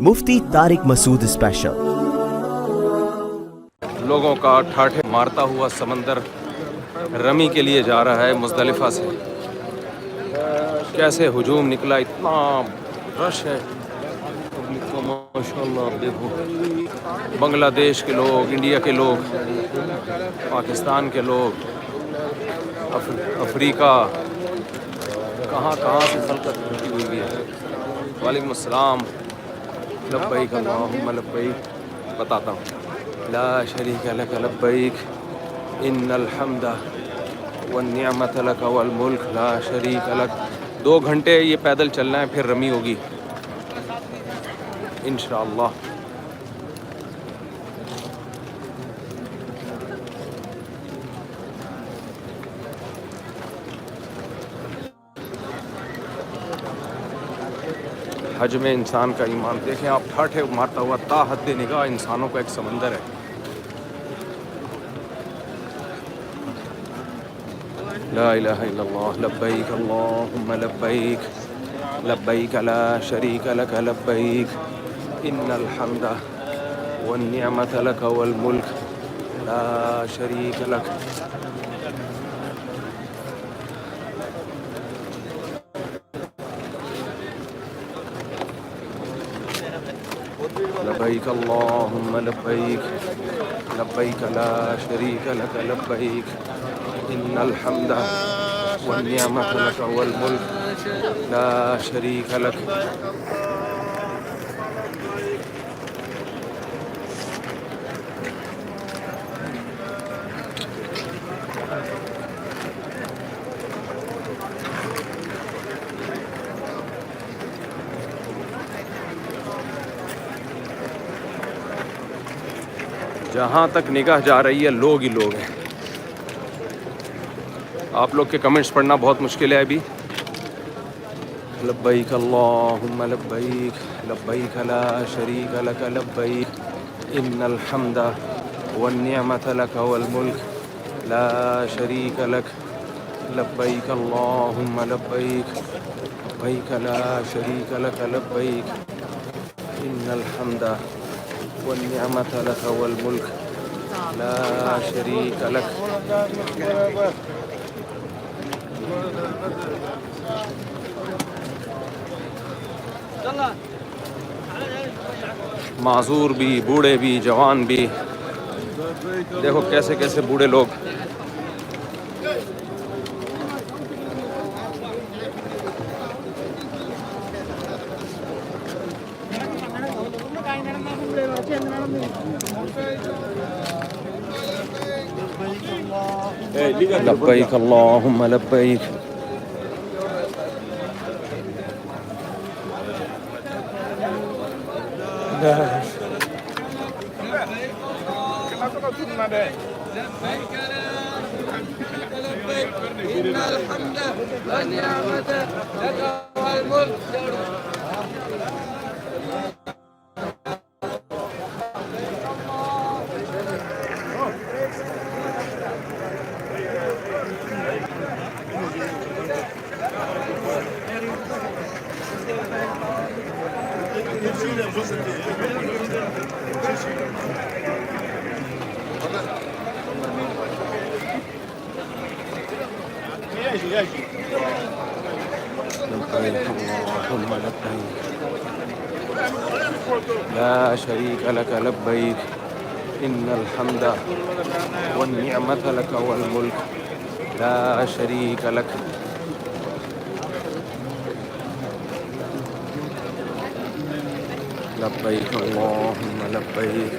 मुफ्ती Tariq Masood special. लोगों का ठाठे मारता हुआ समंदर रमी के लिए जा रहा है मुज़दलिफ़ा से। कैसे हुजूम निकला, इतना रश है पब्लिक को माशाअल्लाह। आप देखो, बांग्लादेश के लोग, इंडिया के लोग, पाकिस्तान के लोग, अफ्रीका, कहाँ कहाँ से खलकत पहुँची हुई है। वालेकुम अस्सलाम, लब्बैक अल्लाहुम्मा लब्बैक। बताता हूँ। ला शरीक लक लब्बैक इन्नल हम्दा वन्निअमत लक वल मुल्क ला शरीक लक। 2 घंटे ये पैदल चलना है, फिर रमी होगी इंशाअल्लाह। हज में इंसान का ईमान देखें आप, ठाठे मारता हुआ ता हद निगाह इंसानों का एक समंदर है। ला इलाहा इल्लल्लाह लब्बैक अल्लाहुम्मा लब्बैक लब्बैक ला शरीक लक लब्बैक इन्नल हम्दा वन्निअमत लक वल मुल्क ला शरीक लक। लब्बैक अल्लाहुम्मा लब्बैक लब्बैक ला शरीक लक लब्बैक इन्नल हम्दा वन्निअमत लक वल मुल्क ला शरीक लक। जहाँ तक निगाह जा रही है लोग ही लोग हैं। आप लोग के कमेंट्स पढ़ना बहुत मुश्किल है अभी। लब्बैक अल्लाहुम्मा लब्बैक लब्बैक ला शरीक लक लब्बैक इन्नल हम्दा वन्निअमत लक वल मुल्क ला शरीक लक। लब्बैक अल्लाहुम्मा लब्बैक लब्बैक ला शरीक लक लब्बैक इन्नल हम्दा वन्निअमत लक वल मुल्क ला शरीक लक। माजूर भी, बूढ़े भी, जवान भी। देखो कैसे कैसे बूढ़े लोग। लब्बैक अल्लाहुम्मा लब्बैक। ला शरीक लक लब्बैक इन्नल हम्दा वन्निअमत लक वल मुल्क ला शरीक लक। लब्बैक अल्लाहुम्मा लब्बैक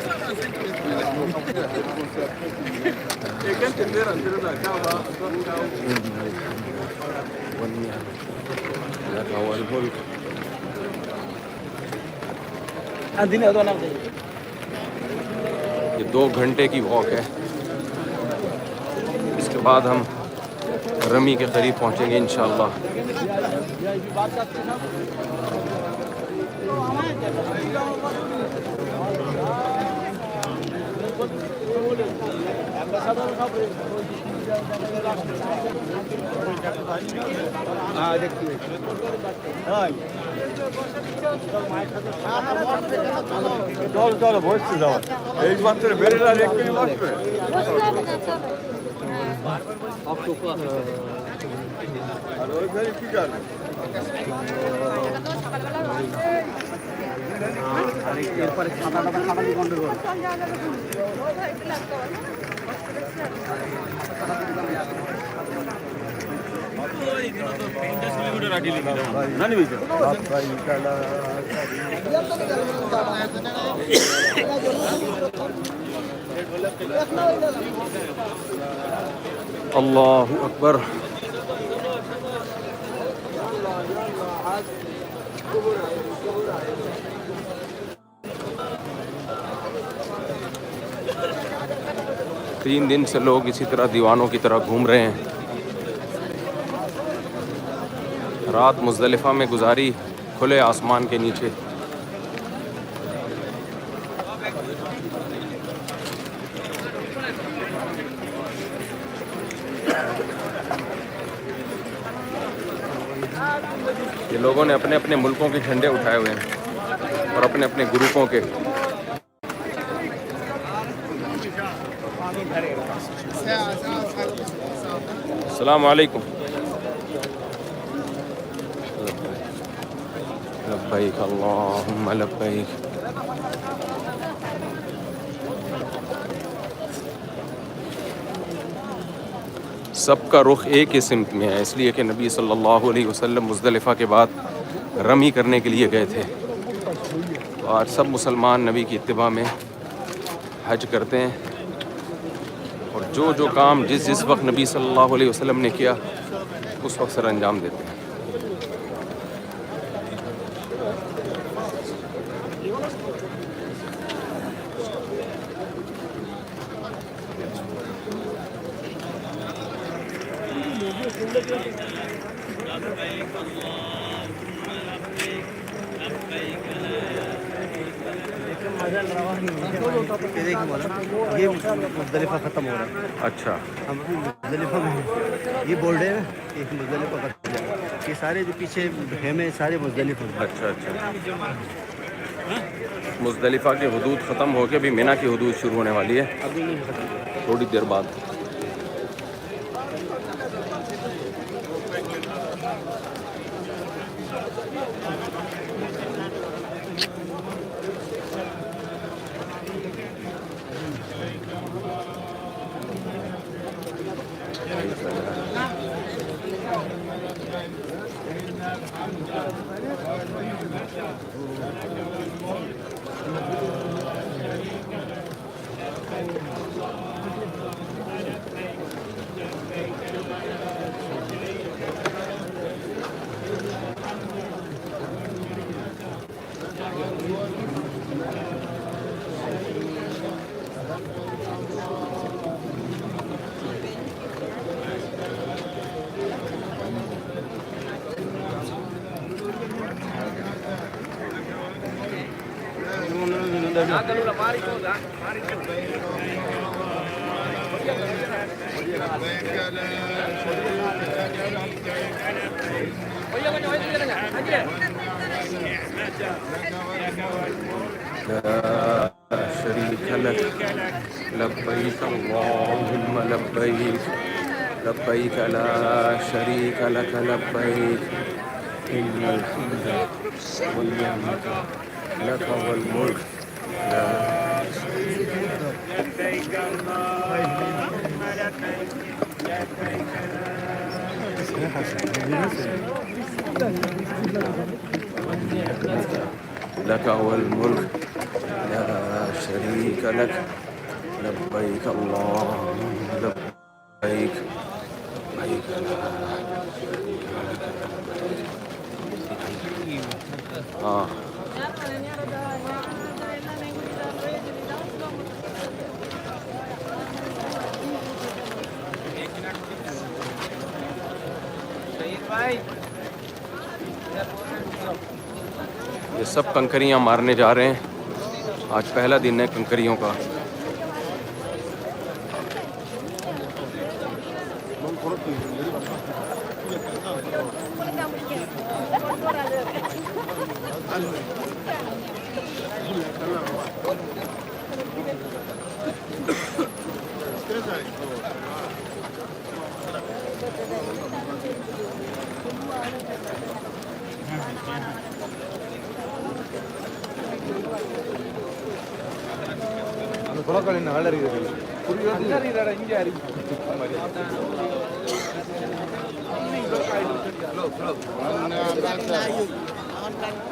लक वल मुल्क। ये 2 घंटे की वॉक है। इसके बाद हम रमी के करीब पहुंचेंगे इंशाअल्लाह। চলো চলো বসছি যাও এই মাত্র বেরেলার একটু বসবে আর ওই বেরে কি করবে এরপরে খাতা খাতালি গন্ডগোল अल्लाहु अकबर। तीन दिन से लोग इसी तरह दीवानों की तरह घूम रहे हैं। रात मुज़दलिफ़ा में गुजारी खुले आसमान के नीचे। ये लोगों ने अपने अपने मुल्कों के झंडे उठाए हुए हैं और अपने अपने ग्रुपों के। अस्सलाम वालेकुम। लब्बैक अल्लाहुम्मा लब्बैक। सबका रुख एक ही सिमत में है, इसलिए कि नबी सल्लल्लाहु अलैहि वसल्लम मुज़दलिफ़ा के बाद रमी करने के लिए गए थे। तो आज सब मुसलमान नबी की इत्तिबा में हज करते हैं और जो जो काम जिस जिस वक्त नबी सल्लल्लाहु अलैहि वसल्लम ने किया उस वक्त सर अंजाम देते हैं। ये मुज़दलिफ़ा ख़त्म हो रहा है। अच्छा, हम अभी मुज़दलिफ़ा में हैं। ये बोर्ड है ना, एक मुज़दलिफ़ा ख़त्म हो रहा है। ये सारे जो पीछे खेमे सारे मुज़दलिफ़ा हैं। अच्छा अच्छा। मुज़दलिफ़ा की हुदूद ख़त्म हो के अभी मिना की हुदूद शुरू होने वाली है अभी नहीं ख़त्म। थोड़ी देर बाद। शरीक लक लब्बैक अल्लाहुम्मा लब्बैक लब्बैक ला शरीक लक लब्बैक इन्नल हम्द वल निअमत लक वल मुल्क ला लब्बैक अल्लाहुम्मा लब्बैक लक वल मुल्क ला शरीक लक लब्बैक अल्लाहुम्मा लब्बैक लब्बैक ला हाँ ये सब कंकरियां मारने जा रहे हैं। आज पहला दिन है कंकरियों का। அந்த குளக்கலை நல்ல இருக்குது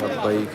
लब्बैक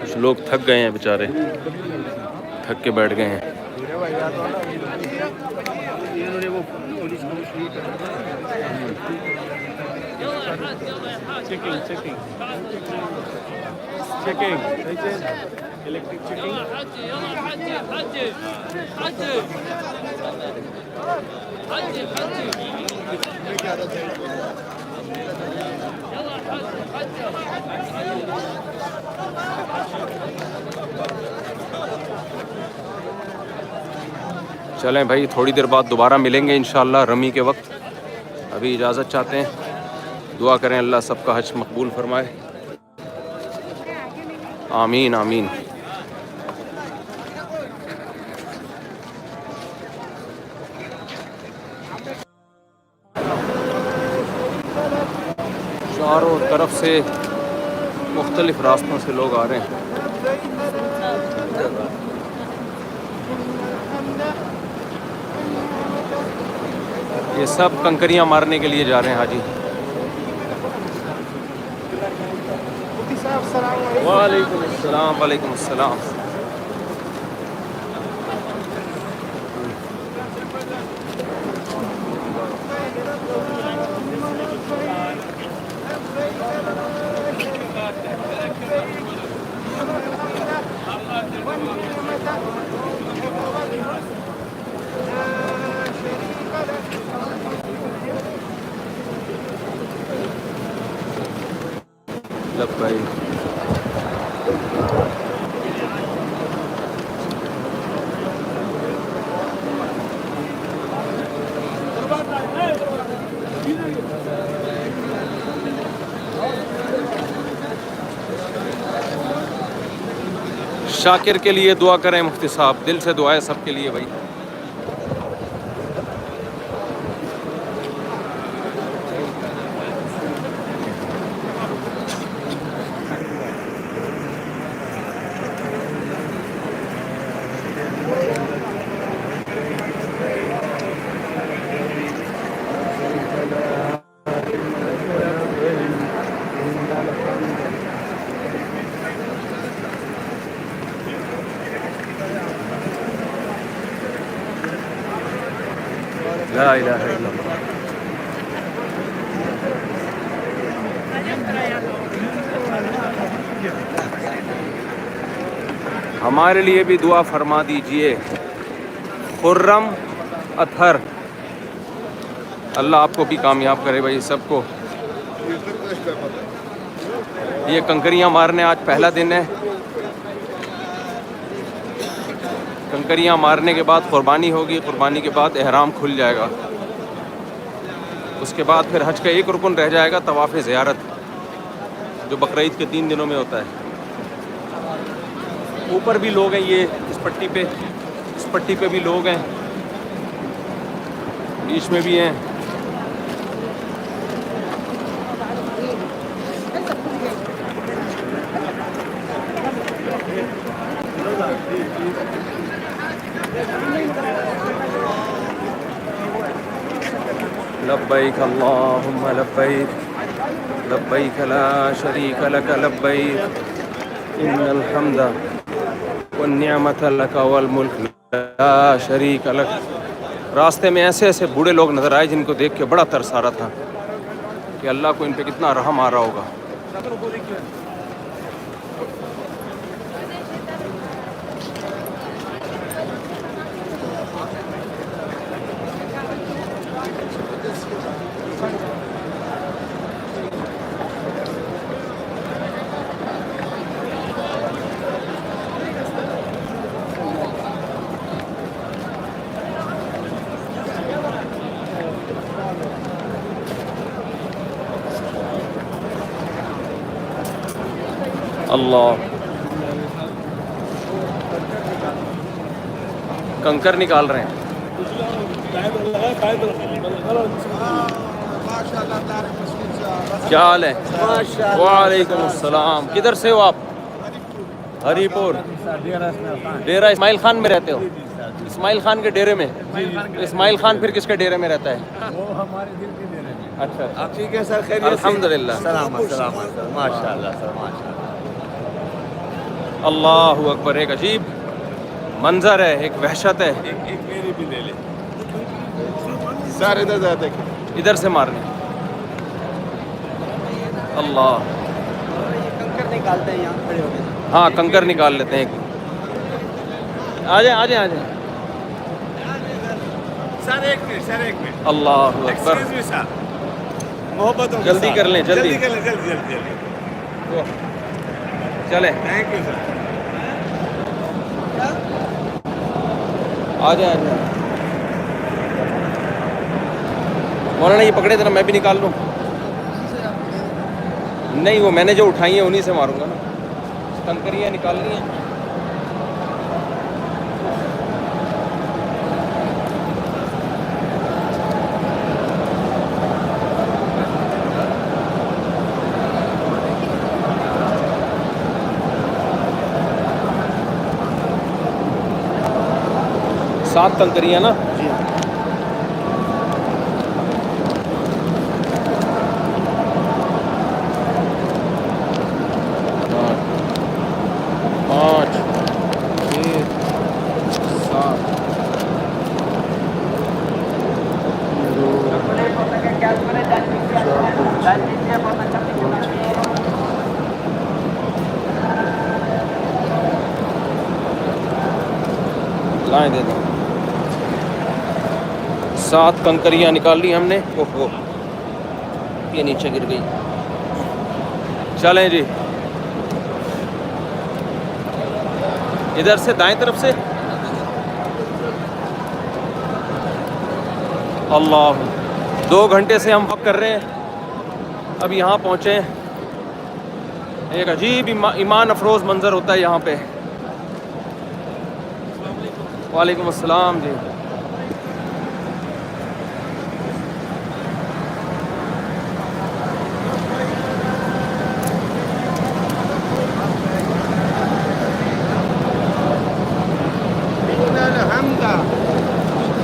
कुछ लोग थक गए हैं बेचारे, थक के बैठ गए हैं। इन्होंने वो पुलिस को शुरू कर Checking. Electric checking. चलें भाई, थोड़ी देर बाद दोबारा मिलेंगे इंशाअल्लाह रमी के वक्त। अभी इजाज़त चाहते हैं, दुआ करें अल्लाह सबका हज मकबूल फरमाए। आमीन आमीन। चारों तरफ से मुख्तलिफ रास्तों से लोग आ रहे हैं। ये सब कंकरियां मारने के लिए जा रहे हैं हाजी। वालेकुम अस्सलाम। वालेकुम अस्सलाम। लब्बैक। शाकिर के लिए दुआ करें मुफ्ती साहब, दिल से दुआ है सबके लिए भाई। ला इलाहा इल्लल्लाह। हमारे लिए भी दुआ फरमा दीजिए। खुर्रम अतहर, अल्लाह आपको भी कामयाब करे भाई सबको। ये कंकरियां मारने आज पहला दिन है। कंकरियां मारने के बाद क़ुरबानी होगी, क़ुरबानी के बाद एहराम खुल जाएगा। उसके बाद फिर हज का एक रुकन रह जाएगा, तवाफ़ ज़ियारत, जो बकरीद के 3 दिनों में होता है। ऊपर भी लोग हैं, ये इस पट्टी पे भी लोग हैं, बीच में भी हैं। लब्बैक अल्लाहुम्मा लब्बैक लब्बैक ला शरीक लक लब्बैक इन्नल हम्दा वन्निअमत लक वल मुल्क ला शरीक लक। रास्ते में ऐसे ऐसे बूढ़े लोग नज़र आए जिनको देख के बड़ा तरस आ रहा था कि अल्लाह को इन पे कितना रहम आ रहा होगा। अल्लाह, कंकर निकाल रहे हैं। क्या हाल है? वालेकुम अस्सलाम। किधर से हो आप? हरीपुर। डेरा इस्माइल खान में रहते हो? इस्माइल खान के डेरे में? इस्माइल खान फिर किसके डेरे में रहता है? वो हमारे दिल के दे रहे हैं। अच्छा, आप ठीक है सर? खैरियत से? अल्हम्दुलिल्लाह। सलामत सलामत सर, माशाल्लाह सर, माशाल्लाह। अल्लाहु अकबर। एक अजीब मंजर है, एक वहशत है। एक मेरी भी ले ले सर। इधर जाते इधर से मारने। अल्लाह, कंकर निकालते हैं यहाँ खड़े होकर। हाँ कंकर निकाल लेते हैं। आ जाए आ जाए आ जाए। सर। एक मिनट सर, एक मिनट। अल्लाहु अकबर। एक्सक्यूज मी सर, मोहब्बतों के जल्दी साथ। कर लें, जल्दी। जल्दी कर लें, जल्दी जल्दी जल्दी। चले थैंक यू सर। आ जाए आ जाए। मौलाना ये पकड़े थे ना, मैं भी निकाल लूँ? नहीं, वो मैंने जो उठाई है उन्हीं से मारूंगा ना। कंकरियाँ निकालनी है। सात कंकरियाँ ना? जी हाँ। पाँच, छः, सात, लाएं दे दो। सात कंकरियाँ निकाल ली हमने। ओहो, ये नीचे गिर गई। चलें जी, इधर से दाएं तरफ से। अल्लाह, 2 घंटे से हम वक्त कर रहे हैं, अब यहाँ पहुँचे। एक अजीब ईमान अफरोज़ मंज़र होता है यहाँ पे। वालेकुम अस्सलाम जी।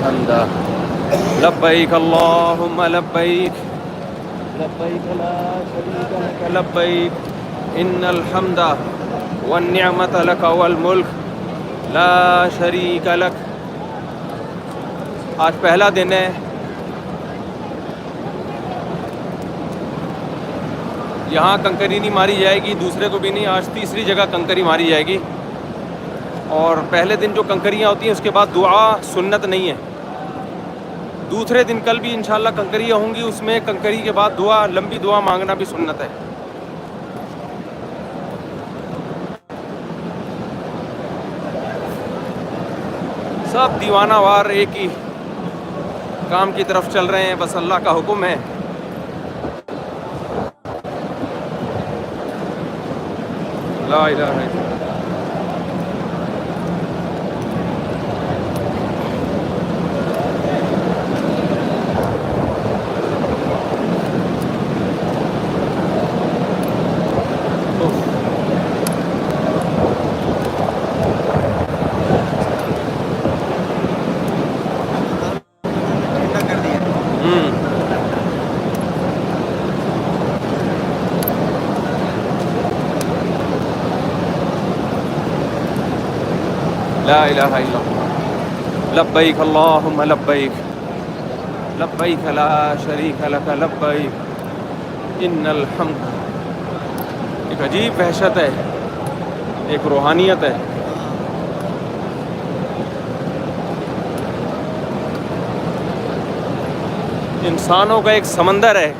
हम्दा लब्बैक अल्लाहुम्मा लब्बैक लब्बैक ला शरीका लक लब्बैक इन्नल हम्दा वन निअमत लक वल मुल्क ला शरीका लक। आज पहला दिन है। यहाँ कंकरी नहीं मारी जाएगी, दूसरे को भी नहीं। आज तीसरी जगह कंकरी मारी जाएगी। और पहले दिन जो कंकरियाँ होती हैं उसके बाद दुआ सुन्नत नहीं है। दूसरे दिन कल भी इंशाल्लाह कंकरियाँ होंगी, उसमें कंकरी के बाद दुआ, लंबी दुआ मांगना भी सुन्नत है। सब दीवानावार एक ही काम की तरफ चल रहे हैं, बस अल्लाह का हुक्म है। ला इलाहा इल्लल्लाह। ला इलाहा इल्लल्लाह। लब्बैक अल्लाहुम्मा लब्बैक लब्बैक ला शरीका लक लब्बैक इन्नल हम्द। एक अजीब वहशत है, एक रूहानियत है। इंसानों का एक समंदर है।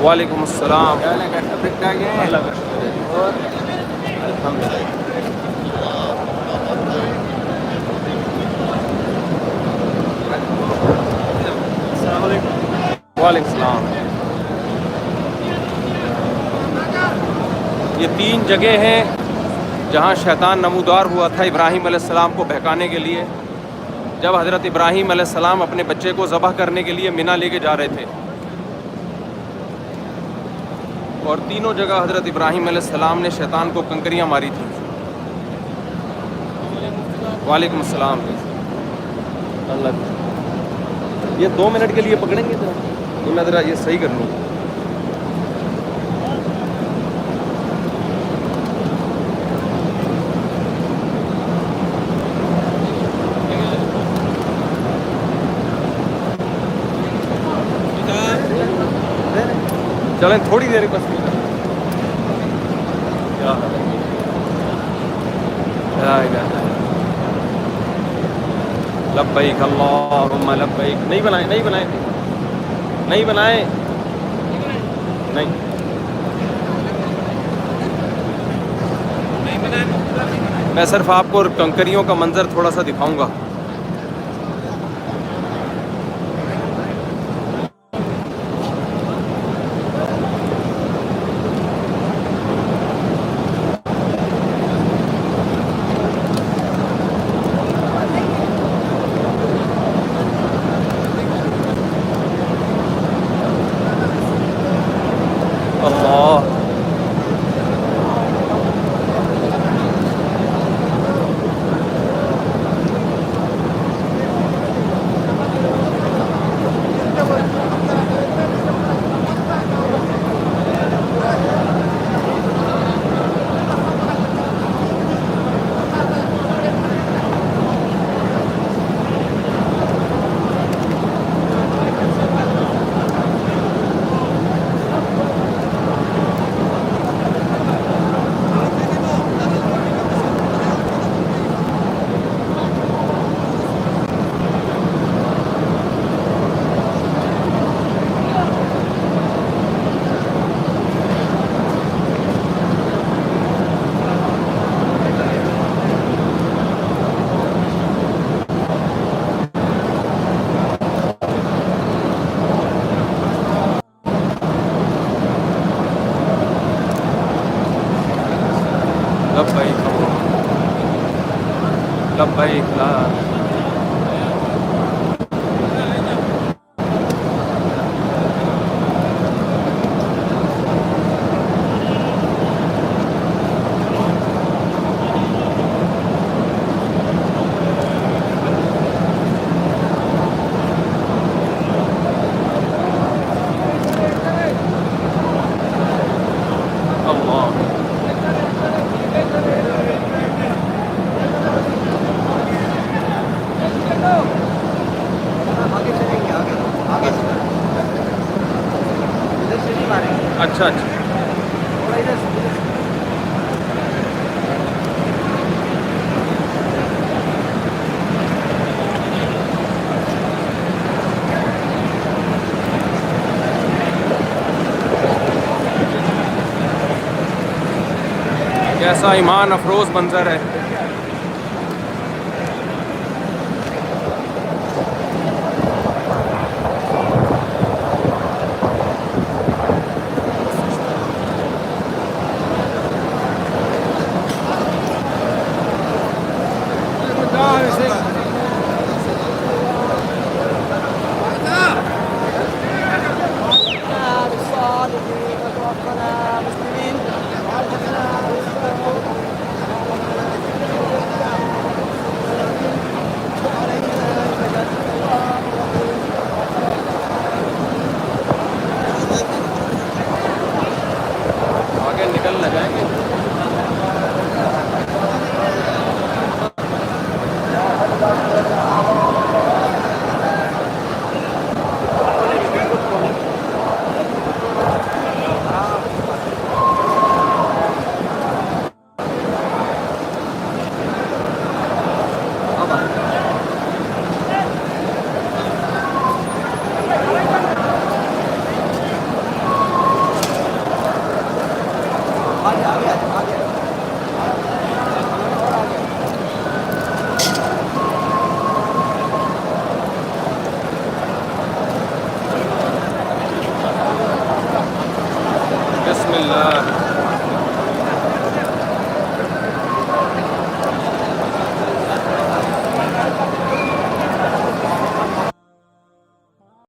वालेकुम अस्सलाम। अल्लाह का वालेकुम सलाम। ये 3 जगह हैं जहाँ शैतान नमूदार हुआ था इब्राहीम अलैहिस्सलाम को बहकाने के लिए, जब हज़रत इब्राहीम अलैहिस्सलाम अपने बच्चे को ज़बह करने के लिए मिना लेके जा रहे थे। और तीनों जगह हज़रत इब्राहीम अलैहिस्सलाम ने शैतान को कंकरियाँ मारी थी। वालेकुम अस्सलाम। अल्लाह, ये 2 मिनट के लिए पकड़ेंगे ज़रा, तो मैं ज़रा ये सही कर लूँ। चलें थोड़ी देर बस। लब्बैक अल्लाहुम्मा लब्बैक। नहीं बनाए, नहीं बनाए, नहीं बनाए, नहीं। मैं सिर्फ आपको कंकरियों का मंजर थोड़ा सा दिखाऊंगा। अल्लाह, लब्बैक लब्बैक ला। अल्लाह, आगे चलेंगे, आगे आगे से इधर से नहीं मारेंगे, अच्छा अच्छा। थोड़ा इधर से कैसा ईमान अफरोज़ मंजर है।